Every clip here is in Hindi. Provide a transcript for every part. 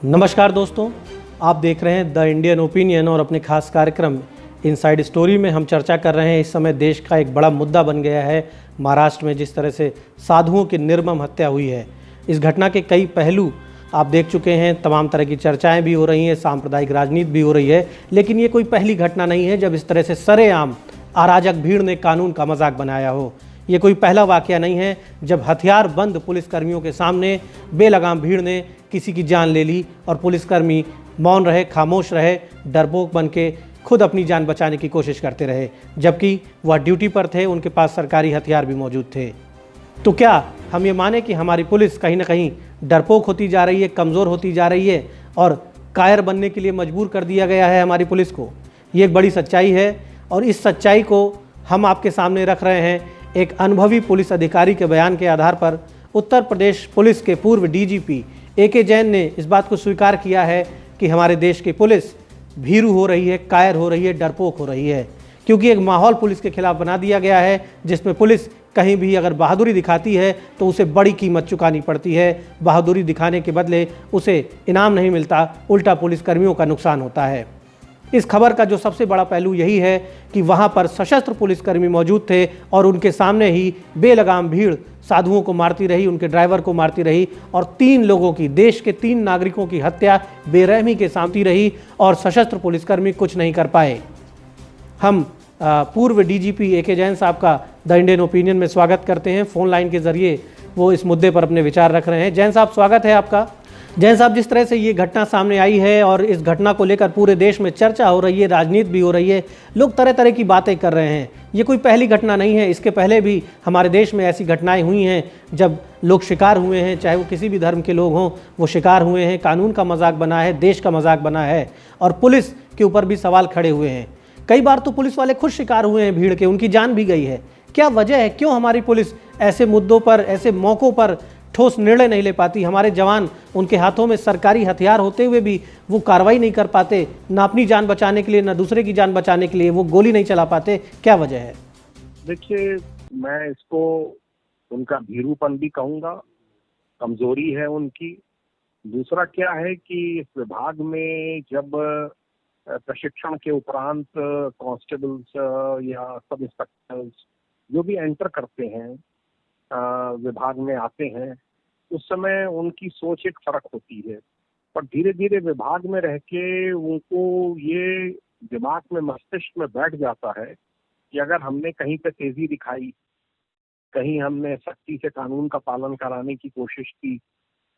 नमस्कार दोस्तों, आप देख रहे हैं द इंडियन ओपिनियन और अपने खास कार्यक्रम इनसाइड स्टोरी में हम चर्चा कर रहे हैं। इस समय देश का एक बड़ा मुद्दा बन गया है महाराष्ट्र में जिस तरह से साधुओं की निर्मम हत्या हुई है। इस घटना के कई पहलू आप देख चुके हैं, तमाम तरह की चर्चाएं भी हो रही हैं, सांप्रदायिक राजनीति भी हो रही है, लेकिन ये कोई पहली घटना नहीं है जब इस तरह से सरेआम अराजक भीड़ ने कानून का मजाक बनाया हो। ये कोई पहला वाकया नहीं है जब हथियारबंद पुलिसकर्मियों के सामने बेलगाम भीड़ ने किसी की जान ले ली और पुलिसकर्मी मौन रहे, खामोश रहे, डरपोक बन के खुद अपनी जान बचाने की कोशिश करते रहे, जबकि वह ड्यूटी पर थे, उनके पास सरकारी हथियार भी मौजूद थे। तो क्या हम ये माने कि हमारी पुलिस कहीं ना कहीं डरपोक होती जा रही है, कमज़ोर होती जा रही है और कायर बनने के लिए मजबूर कर दिया गया है हमारी पुलिस को? ये एक बड़ी सच्चाई है और इस सच्चाई को हम आपके सामने रख रहे हैं एक अनुभवी पुलिस अधिकारी के बयान के आधार पर। उत्तर प्रदेश पुलिस के पूर्व डीजीपी ए.के. जैन ने इस बात को स्वीकार किया है कि हमारे देश की पुलिस भीरू हो रही है, कायर हो रही है, डरपोक हो रही है, क्योंकि एक माहौल पुलिस के खिलाफ बना दिया गया है जिसमें पुलिस कहीं भी अगर बहादुरी दिखाती है तो उसे बड़ी कीमत चुकानी पड़ती है। बहादुरी दिखाने के बदले उसे इनाम नहीं मिलता, उल्टा पुलिसकर्मियों का नुकसान होता है। इस खबर का जो सबसे बड़ा पहलू यही है कि वहां पर सशस्त्र पुलिसकर्मी मौजूद थे और उनके सामने ही बेलगाम भीड़ साधुओं को मारती रही, उनके ड्राइवर को मारती रही और 3 लोगों की, देश के 3 नागरिकों की हत्या बेरहमी के सामने रही और सशस्त्र पुलिसकर्मी कुछ नहीं कर पाए। हम पूर्व डीजीपी ए.के. जैन साहब का द इंडियन ओपिनियन में स्वागत करते हैं। फ़ोन लाइन के ज़रिए वो इस मुद्दे पर अपने विचार रख रहे हैं। जैन साहब, स्वागत है आपका। जैन साहब, जिस तरह से ये घटना सामने आई है और इस घटना को लेकर पूरे देश में चर्चा हो रही है, राजनीति भी हो रही है, लोग तरह तरह की बातें कर रहे हैं। ये कोई पहली घटना नहीं है, इसके पहले भी हमारे देश में ऐसी घटनाएं हुई हैं जब लोग शिकार हुए हैं, चाहे वो किसी भी धर्म के लोग हों, वो शिकार हुए हैं, कानून का मजाक बना है, देश का मजाक बना है और पुलिस के ऊपर भी सवाल खड़े हुए हैं। कई बार तो पुलिस वाले खुद शिकार हुए हैं भीड़ के, उनकी जान भी गई है। क्या वजह है, क्यों हमारी पुलिस ऐसे मुद्दों पर, ऐसे मौक़ों पर ठोस निर्णय नहीं ले पाती? हमारे जवान, उनके हाथों में सरकारी हथियार होते हुए भी वो कार्रवाई नहीं कर पाते, ना अपनी जान बचाने के लिए ना दूसरे की जान बचाने के लिए वो गोली नहीं चला पाते। क्या वजह है? देखिए, मैं इसको उनका भीरूपन भी कहूँगा, कमजोरी है उनकी। दूसरा क्या है कि इस विभाग में जब प्रशिक्षण के उपरांत कांस्टेबल्स या सब इंस्पेक्टर्स जो भी एंटर करते हैं, विभाग में आते हैं, उस समय उनकी सोच एक फर्क होती है। पर धीरे धीरे विभाग में रह के उनको ये दिमाग में, मस्तिष्क में बैठ जाता है कि अगर हमने कहीं पे तेजी दिखाई, कहीं हमने सख्ती से कानून का पालन कराने की कोशिश की,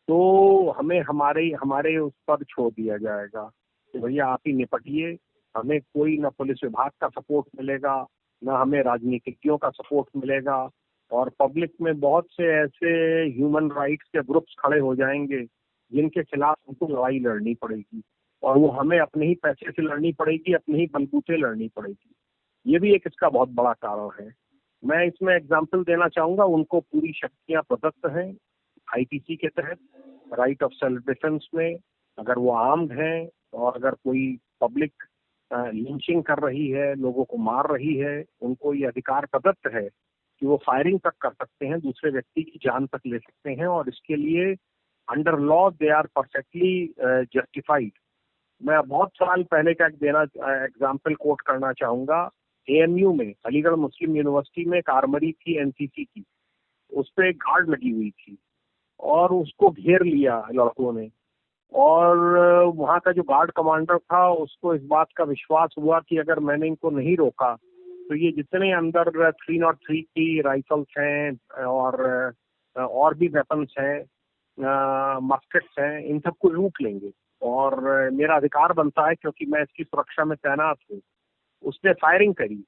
तो हमें हमारे हमारे उस पर छोड़ दिया जाएगा कि भैया आप ही निपटिए। हमें कोई ना पुलिस विभाग का सपोर्ट मिलेगा, ना हमें राजनीतिज्ञों का सपोर्ट मिलेगा और पब्लिक में बहुत से ऐसे ह्यूमन राइट्स के ग्रुप्स खड़े हो जाएंगे जिनके खिलाफ हमको लड़ाई लड़नी पड़ेगी और वो हमें अपने ही पैसे से लड़नी पड़ेगी, अपने ही बलबूते लड़नी पड़ेगी। ये भी एक इसका बहुत बड़ा कारण है। मैं इसमें एग्जाम्पल देना चाहूँगा, उनको पूरी शक्तियाँ प्रदत्त हैं आईपीसी के तहत, राइट ऑफ सेल्फ डिफेंस में। अगर वो आर्म्ड हैं और अगर कोई पब्लिक लिंचिंग कर रही है, लोगों को मार रही है, उनको ये अधिकार प्रदत्त है कि वो फायरिंग तक कर सकते हैं, दूसरे व्यक्ति की जान तक ले सकते हैं और इसके लिए under law they are perfectly justified. मैं बहुत साल पहले का एग्जाम्पल कोट करना चाहूँगा। एएमयू में, अलीगढ़ मुस्लिम यूनिवर्सिटी में एक आर्मरी थी एनसीसी की, उस पर एक गार्ड लगी हुई थी और उसको घेर लिया लड़कों ने और वहाँ का जो गार्ड कमांडर था उसको इस बात का विश्वास हुआ कि अगर मैंने इनको नहीं रोका तो ये जितने अंदर 303 की राइफल्स हैं और भी वेपन्स हैं, मस्केट्स हैं, इन सबको लूट लेंगे और मेरा अधिकार बनता है क्योंकि मैं इसकी सुरक्षा में तैनात हूँ। उसने फायरिंग करी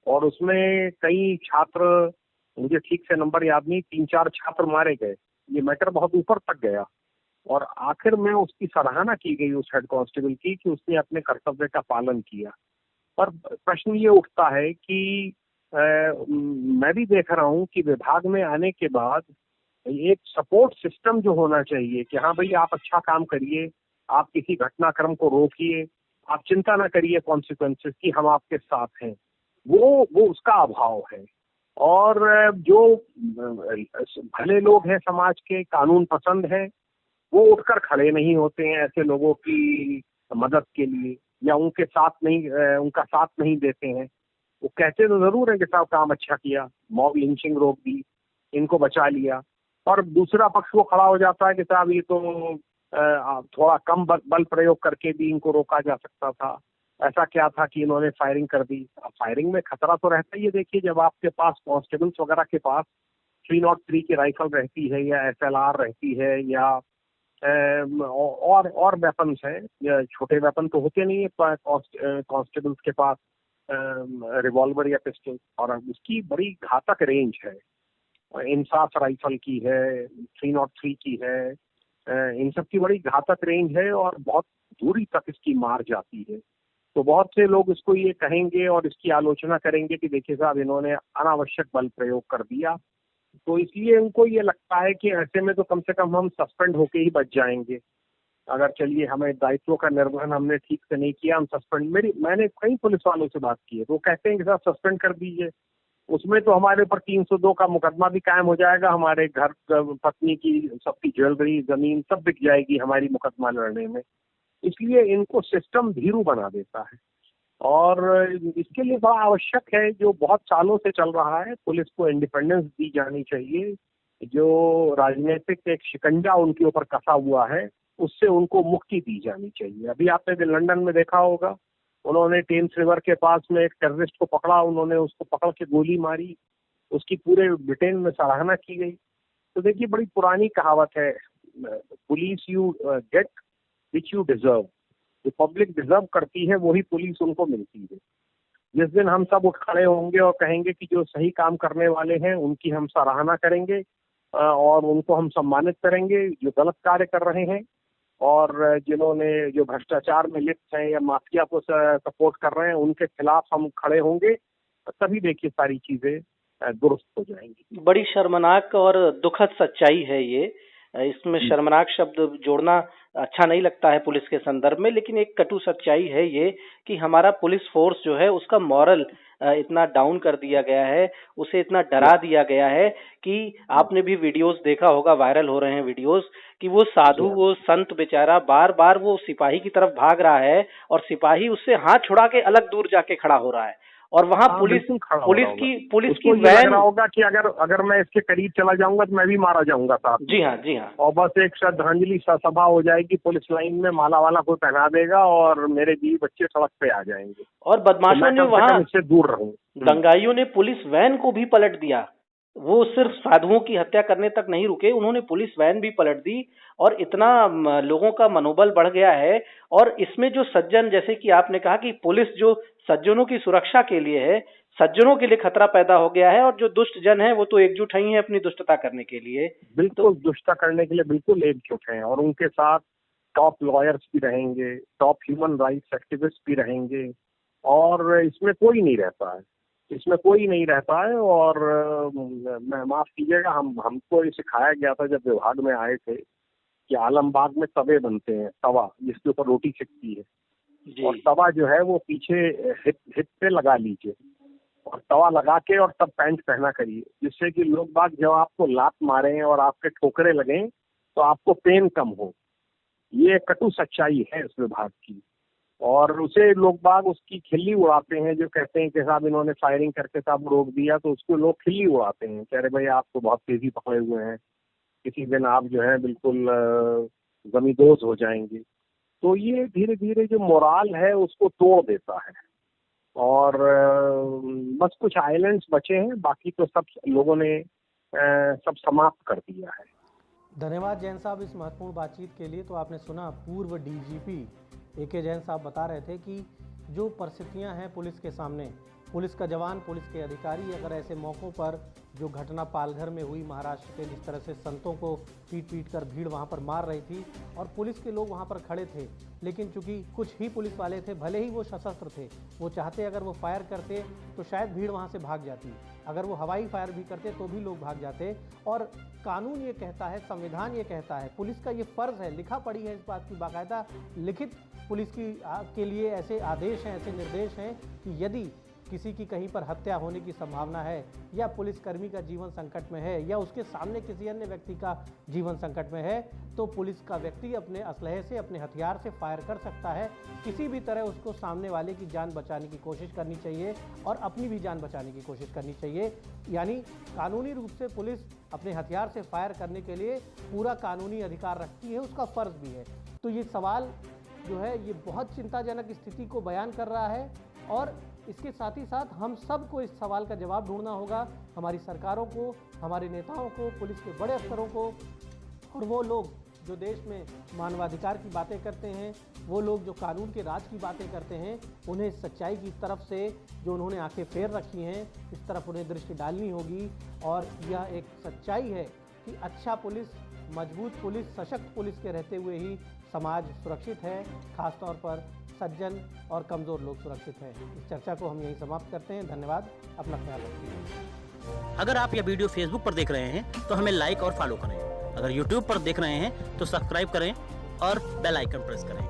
और उसमें कई छात्र, मुझे ठीक से नंबर याद नहीं, 3-4 छात्र मारे गए। ये मैटर बहुत ऊपर तक गया और आखिर में उसकी सराहना की गई उस हेड कांस्टेबल की कि उसने अपने कर्तव्य का पालन किया। पर प्रश्न ये उठता है कि मैं भी देख रहा हूँ कि विभाग में आने के बाद एक सपोर्ट सिस्टम जो होना चाहिए कि हाँ भाई आप अच्छा काम करिए, आप किसी घटनाक्रम को रोकिए, आप चिंता ना करिए कॉन्सिक्वेंसेस की, हम आपके साथ हैं, वो उसका अभाव है। और जो भले लोग हैं समाज के, कानून पसंद हैं, वो उठकर खड़े नहीं होते हैं ऐसे लोगों की मदद के लिए, या उनके साथ नहीं उनका साथ नहीं देते हैं। वो कहते तो जरूर है कि साहब काम अच्छा किया, मॉब लिंचिंग रोक दी, इनको बचा लिया, और दूसरा पक्ष वो खड़ा हो जाता है कि साहब ये तो थोड़ा कम बल प्रयोग करके भी इनको रोका जा सकता था, ऐसा क्या था कि इन्होंने फायरिंग कर दी। फायरिंग में खतरा तो रहता ही है। देखिए, जब आपके पास कांस्टेबल्स वगैरह के पास 303 की राइफल रहती है, या SLR रहती है, या और वेपन्स हैं, या छोटे वेपन तो होते नहीं है कांस्टेबल्स के पास, रिवॉल्वर या पिस्टल, और उसकी बड़ी घातक रेंज है। इंसास राइफल की है, 303 की है, इन सब की बड़ी घातक रेंज है और बहुत दूरी तक इसकी मार जाती है। तो बहुत से लोग इसको ये कहेंगे और इसकी आलोचना करेंगे कि देखिए साहब, इन्होंने अनावश्यक बल प्रयोग कर दिया। तो इसलिए उनको ये लगता है कि ऐसे में तो कम से कम हम सस्पेंड होके ही बच जाएंगे। अगर चलिए हमें दायित्वों का निर्वहन हमने ठीक से नहीं किया, हम सस्पेंड, मैंने कई पुलिस वालों से बात की है, तो वो कहते हैं कि साहब सस्पेंड कर दीजिए, उसमें तो हमारे ऊपर 302 का मुकदमा भी कायम हो जाएगा, हमारे घर पत्नी की सबकी ज्वेलरी जमीन सब बिक जाएगी हमारी मुकदमा लड़ने में। इसलिए इनको सिस्टम भीरू बना देता है, और इसके लिए बड़ा आवश्यक है, जो बहुत सालों से चल रहा है, पुलिस को इंडिपेंडेंस दी जानी चाहिए। जो राजनीतिक एक शिकंजा उनके ऊपर कसा हुआ है, उससे उनको मुक्ति दी जानी चाहिए। अभी आपने लंदन में देखा होगा, उन्होंने टेम्स रिवर के पास में एक टेररिस्ट को पकड़ा, उन्होंने उसको पकड़ के गोली मारी, उसकी पूरे ब्रिटेन में सराहना की गई। तो देखिए, बड़ी पुरानी कहावत है, police you get which you deserve. जो पब्लिक डिजर्व करती है वही पुलिस उनको मिलती है। जिस दिन हम सब उठ खड़े होंगे और कहेंगे कि जो सही काम करने वाले हैं उनकी हम सराहना करेंगे और उनको हम सम्मानित करेंगे, जो गलत कार्य कर रहे हैं और जिन्होंने जो भ्रष्टाचार में लिप्त हैं या माफिया को सपोर्ट कर रहे हैं, उनके खिलाफ हम खड़े होंगे, तभी देखिए सारी चीजें दुरुस्त हो जाएंगी। बड़ी शर्मनाक और दुखद सच्चाई है ये। इसमें शर्मनाक शब्द जोड़ना अच्छा नहीं लगता है पुलिस के संदर्भ में, लेकिन एक कटु सच्चाई है ये कि हमारा पुलिस फोर्स जो है उसका मॉरल इतना डाउन कर दिया गया है, उसे इतना डरा दिया गया है कि आपने भी वीडियोस देखा होगा, वायरल हो रहे हैं वीडियोस, कि वो साधु, वो संत बेचारा बार बार वो सिपाही की तरफ भाग रहा है और सिपाही उससे हाथ छुड़ा के अलग दूर जाके खड़ा हो रहा है, और वहां पुलिस की वैन होगा कि अगर मैं इसके करीब चला जाऊंगा तो मैं भी मारा जाऊंगा साहब। जी हाँ। और बस एक श्रद्धांजलि सभा हो जाएगी, पुलिस लाइन में माला वाला कोई पहना देगा और मेरे बीवी बच्चे सड़क पे आ जाएंगे, और बदमाशों ने वहां इससे दूर रहूं। दंगाइयों ने पुलिस वैन को भी पलट दिया। वो सिर्फ साधुओं की हत्या करने तक नहीं रुके, उन्होंने पुलिस वैन भी पलट दी, और इतना लोगों का मनोबल बढ़ गया है। और इसमें जो सज्जन, जैसे कि आपने कहा कि पुलिस जो सज्जनों की सुरक्षा के लिए है, सज्जनों के लिए खतरा पैदा हो गया है, और जो दुष्ट जन है वो तो एकजुट ही है अपनी दुष्टता करने के लिए। बिल्कुल दुष्टता करने के लिए बिल्कुल एकजुट हैं, और उनके साथ टॉप लॉयर्स भी रहेंगे, टॉप ह्यूमन राइट्स एक्टिविस्ट भी रहेंगे, और इसमें कोई नहीं रहता है, और मैं माफ कीजिएगा, हमको ये सिखाया गया था जब विभाग में आए थे कि आलमबाग में तवे बनते हैं, तवा जिसके ऊपर रोटी सिकती है, और तवा जो है वो पीछे हिप पे लगा लीजिए, और तवा लगा के और तब पैंट पहना करिए, जिससे कि लोग बाग जब आपको लात मारें और आपके ठोकरे लगें तो आपको पेन कम हो। ये कटु सच्चाई है इस विभाग की, और उसे लोग बाग उसकी खिल्ली उड़ाते हैं। जो कहते हैं कि साहब इन्होंने फायरिंग करके साहब रोक दिया, तो उसको लोग खिल्ली उड़ाते हैं, कह रहे भाई आप तो बहुत तेजी पकड़े हुए हैं, किसी दिन आप जो है बिल्कुल जमींदोज हो जाएंगे। तो ये धीरे धीरे जो मोराल है उसको तोड़ देता है, और बस कुछ आइलैंड्स बचे हैं, बाकी तो सब लोगों ने सब समाप्त कर दिया है। धन्यवाद जैन साहब इस महत्वपूर्ण बातचीत के लिए। तो आपने सुना, पूर्व DGP AK जैन साहब बता रहे थे कि जो परिस्थितियां हैं पुलिस के सामने, पुलिस का जवान, पुलिस के अधिकारी अगर ऐसे मौक़ों पर, जो घटना पालघर में हुई महाराष्ट्र के, जिस तरह से संतों को पीट कर भीड़ वहां पर मार रही थी और पुलिस के लोग वहां पर खड़े थे, लेकिन चूंकि कुछ ही पुलिस वाले थे, भले ही वो सशस्त्र थे, वो चाहते अगर वो फायर करते तो शायद भीड़ वहां से भाग जाती, अगर वो हवाई फायर भी करते तो भी लोग भाग जाते। और कानून ये कहता है, संविधान ये कहता है, पुलिस का ये फर्ज है, लिखा पड़ी है इस बात की, बाकायदा लिखित पुलिस की के लिए ऐसे आदेश हैं, ऐसे निर्देश हैं कि यदि किसी की कहीं पर हत्या होने की संभावना है, या पुलिसकर्मी का जीवन संकट में है, या उसके सामने किसी अन्य व्यक्ति का जीवन संकट में है, तो पुलिस का व्यक्ति अपने असलहे से, अपने हथियार से फायर कर सकता है। किसी भी तरह उसको सामने वाले की जान बचाने की कोशिश करनी चाहिए और अपनी भी जान बचाने की कोशिश करनी चाहिए। यानी कानूनी रूप से पुलिस अपने हथियार से फायर करने के लिए पूरा कानूनी अधिकार रखती है, उसका फ़र्ज़ भी है। तो ये सवाल जो है ये बहुत चिंताजनक स्थिति को बयान कर रहा है, और इसके साथ ही साथ हम सबको इस सवाल का जवाब ढूंढना होगा, हमारी सरकारों को, हमारे नेताओं को, पुलिस के बड़े अफसरों को, और वो लोग जो देश में मानवाधिकार की बातें करते हैं, वो लोग जो कानून के राज की बातें करते हैं, उन्हें सच्चाई की तरफ से जो उन्होंने आंखें फेर रखी हैं, इस तरफ उन्हें दृष्टि डालनी होगी। और यह एक सच्चाई है कि अच्छा पुलिस, मजबूत पुलिस, सशक्त पुलिस के रहते हुए ही समाज सुरक्षित है, खासतौर पर सज्जन और कमज़ोर लोग सुरक्षित हैं। इस चर्चा को हम यहीं समाप्त करते हैं। धन्यवाद, अपना ख्याल रखिए। अगर आप यह वीडियो फेसबुक पर देख रहे हैं तो हमें लाइक और फॉलो करें। अगर यूट्यूब पर देख रहे हैं तो सब्सक्राइब करें और बेल आइकन प्रेस करें।